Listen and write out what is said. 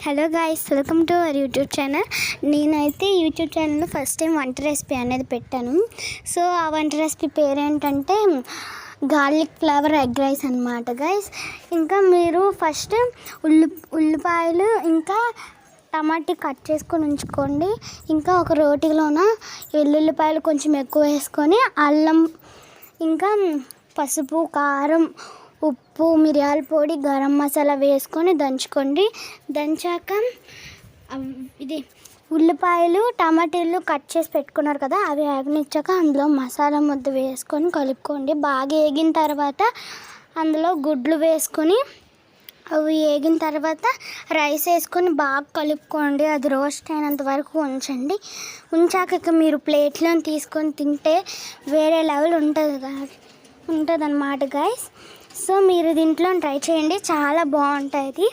Hello guys, welcome to our YouTube channel. నేనైతే YouTube ఛానల్లో first time వంట recipe అనేది పెట్టాను. సో ఆ వంట రెసిపీ పేరేంటంటే గార్లిక్ ఫ్లేవర్ ఎగ్ రైస్ అనమాట గాయ్స్. ఇంకా మీరు ఫస్ట్ ఉల్లిపాయలు ఇంకా టమాటా కట్ చేసుకొని ఉంచుకోండి. ఇంకా ఒక రోటిలోన వెల్లుల్లిపాయలు కొంచెం ఎక్కువ వేసుకొని అల్లం ఇంకా పసుపు, కారం, ఉప్పు, మిరియాల పొడి, గరం మసాలా వేసుకొని దంచుకోండి. దంచాక ఇది ఉల్లిపాయలు టమాటాలు కట్ చేసి పెట్టుకున్నారు కదా, అవి వేగనిచ్చాక అందులో మసాలా ముద్ద వేసుకొని కలుపుకోండి. బాగా వేగిన తర్వాత అందులో గుడ్లు వేసుకొని అవి వేగిన తర్వాత రైస్ వేసుకొని బాగా కలుపుకోండి. అది రోస్ట్ అయినంత వరకు ఉంచండి. ఉంచాక మీరు ప్లేట్లో తీసుకొని తింటే వేరే లెవెల్ ఉంటుంది అన్నమాట గాయస్. సో మీరు దీంట్లో ట్రై చేయండి, చాలా బాగుంటుంది.